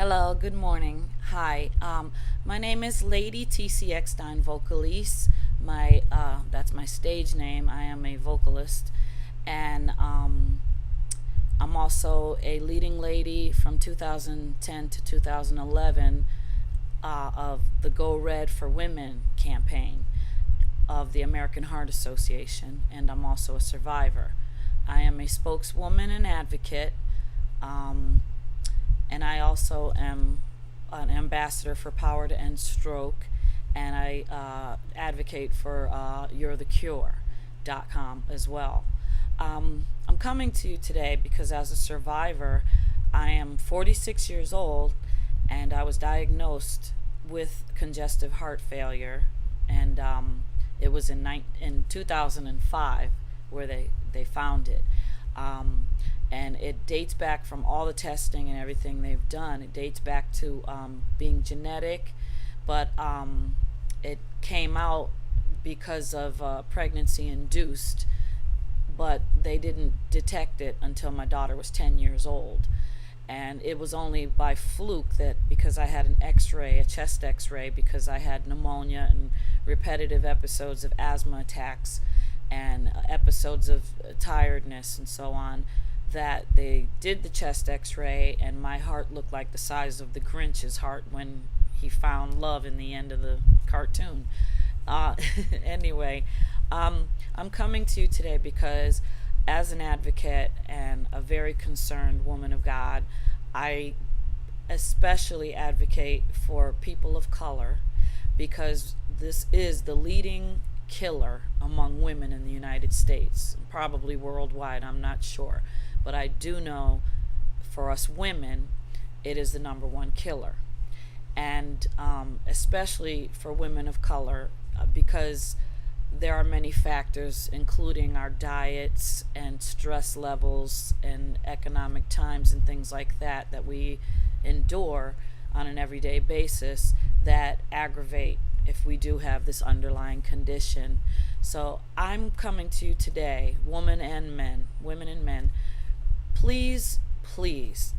Hello, good morning. Hi, my name is Lady T.C. Eckstein, Vocalese. That's my stage name. I am a vocalist, and I'm also a leading lady from 2010 to 2011 of the Go Red for Women campaign of the American Heart Association, and I'm also a survivor. I am a spokeswoman and advocate. And I also am an ambassador for Power to End Stroke, and I advocate for you'rethecure.com as well. I'm coming to you today because as a survivor, I am 46 years old, and I was diagnosed with congestive heart failure, and it was in 2005 where they found it. And it dates back from all the testing and everything they've done. It dates back to being genetic, but it came out because of pregnancy induced, but they didn't detect it until my daughter was 10 years old. And it was only by fluke that, because I had an x-ray, a chest x-ray, because I had pneumonia and repetitive episodes of asthma attacks and episodes of tiredness and so on, that they did the chest x-ray, and my heart looked like the size of the Grinch's heart when he found love in the end of the cartoon. Anyway, I'm coming to you today because as an advocate and a very concerned woman of God, I especially advocate for people of color, because this is the leading killer among women in the United States, probably worldwide, I'm not sure. But I do know for us women, it is the number one killer. And especially for women of color, because there are many factors, including our diets and stress levels and economic times and things like that, that we endure on an everyday basis that aggravate if we do have this underlying condition. So I'm coming to you today, women and men, please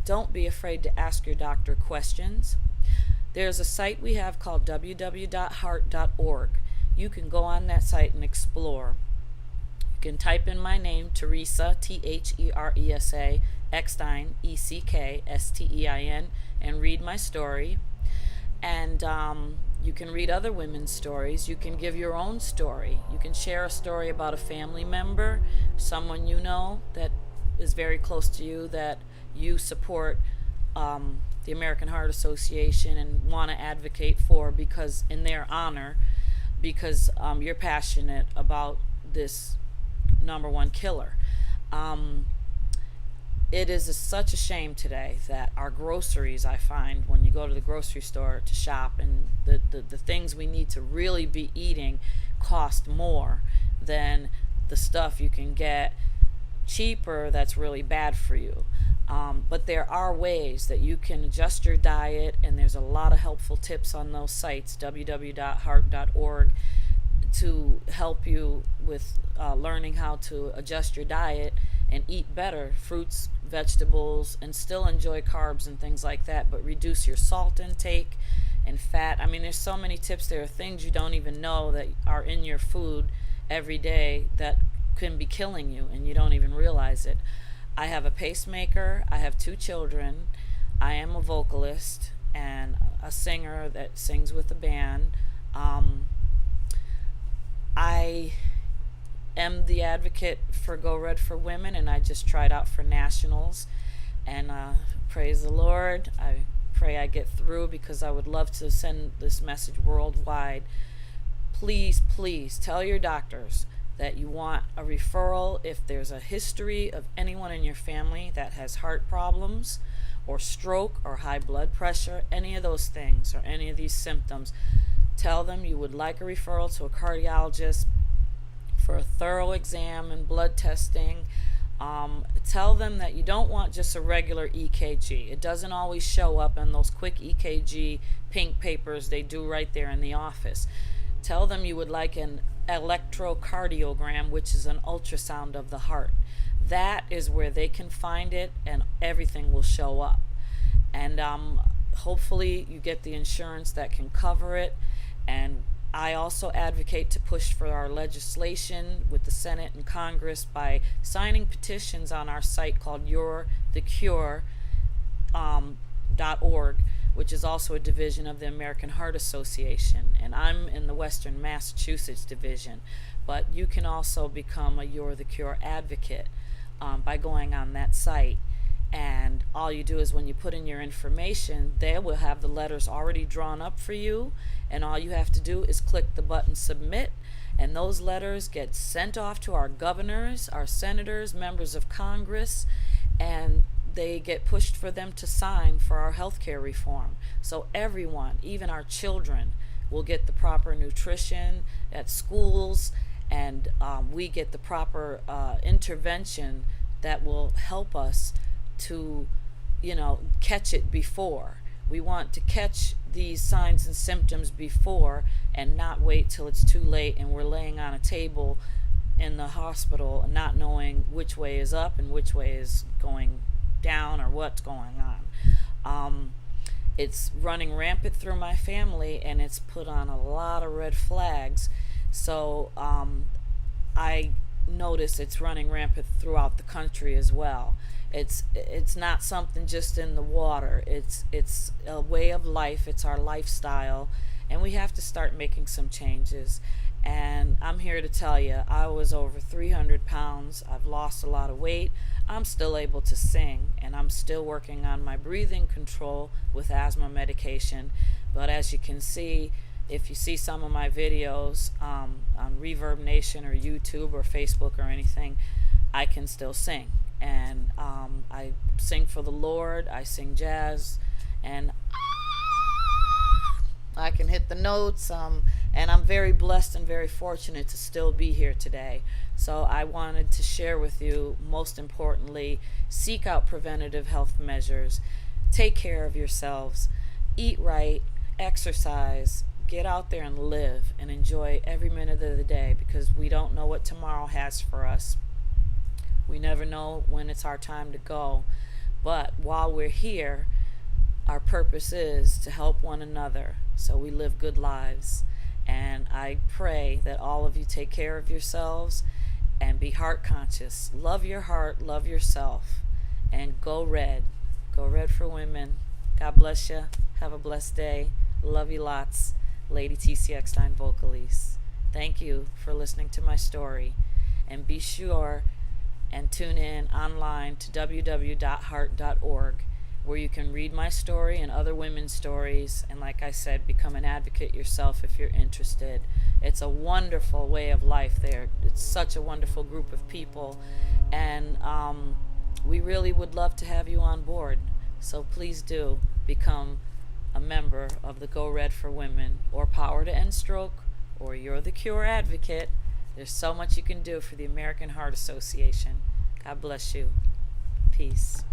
don't be afraid to ask your doctor questions. There's a site we have called www.heart.org. You can go on that site and explore. You can type in my name, Theresa, Theresa, Eckstein, Eckstein, and read my story. And you can read other women's stories. You can give your own story. You can share a story about a family member, someone you know that is very close to you, that you support the American Heart Association and want to advocate for, because in their honor, because you're passionate about this number one killer. It is such a shame today that our groceries, I find, when you go to the grocery store to shop, and the things we need to really be eating cost more than the stuff you can get cheaper that's really bad for you. But there are ways that you can adjust your diet, and there's a lot of helpful tips on those sites, www.heart.org, to help you with learning how to adjust your diet and eat better fruits, vegetables, and still enjoy carbs and things like that, but reduce your salt intake and fat. I mean, there's so many tips. There are things you don't even know that are in your food every day that can be killing you, and you don't even realize it. I have a pacemaker. I have 2 children. I am a vocalist and a singer that sings with a band. I am the advocate for Go Red for Women, and I just tried out for nationals, and praise the Lord. I pray I get through, because I would love to send this message worldwide. Please tell your doctors that you want a referral if there's a history of anyone in your family that has heart problems or stroke or high blood pressure, any of those things or any of these symptoms. Tell them you would like a referral to a cardiologist for a thorough exam and blood testing. Tell them that you don't want just a regular EKG. It doesn't always show up in those quick EKG pink papers they do right there in the office. Tell them you would like an electrocardiogram, which is an ultrasound of the heart. That is where they can find it, and everything will show up. And hopefully you get the insurance that can cover it. And I also advocate to push for our legislation with the Senate and Congress by signing petitions on our site called YourTheCure.org, which is also a division of the American Heart Association. And I'm in the Western Massachusetts division. But you can also become a You're the Cure advocate by going on that site. And all you do is when you put in your information, they will have the letters already drawn up for you. And all you have to do is click the button submit. And those letters get sent off to our governors, our senators, members of Congress, and they get pushed for them to sign for our healthcare reform. So everyone, even our children, will get the proper nutrition at schools, and we get the proper intervention that will help us to, catch it before. We want to catch these signs and symptoms before and not wait till it's too late and we're laying on a table in the hospital and not knowing which way is up and which way is going down or what's going on. It's running rampant through my family, and it's put on a lot of red flags. So I notice it's running rampant throughout the country as well. It's not something just in the water. It's a way of life. It's our lifestyle, and we have to start making some changes. And I'm here to tell you, I was over 300 pounds. I've lost a lot of weight. I'm still able to sing, and I'm still working on my breathing control with asthma medication. But as you can see, if you see some of my videos on Reverb Nation or YouTube or Facebook or anything, I can still sing. And I sing for the Lord, I sing jazz, and I can hit the notes, and I'm very blessed and very fortunate to still be here today. So I wanted to share with you, most importantly, seek out preventative health measures, take care of yourselves, eat right, exercise, get out there and live and enjoy every minute of the day, because we don't know what tomorrow has for us. We never know when it's our time to go. But while we're here, our purpose is to help one another so we live good lives. And I pray that all of you take care of yourselves and be heart conscious. Love your heart, love yourself, and go red. Go red for women. God bless you. Have a blessed day. Love you lots. Lady T.C. Eckstein, Vocalese. Thank you for listening to my story. And be sure and tune in online to www.heart.org, where you can read my story and other women's stories, and like I said, become an advocate yourself if you're interested. It's a wonderful way of life there. It's such a wonderful group of people, and we really would love to have you on board. So please do become a member of the Go Red for Women, or Power to End Stroke, or You're the Cure advocate. There's so much you can do for the American Heart Association. God bless you. Peace.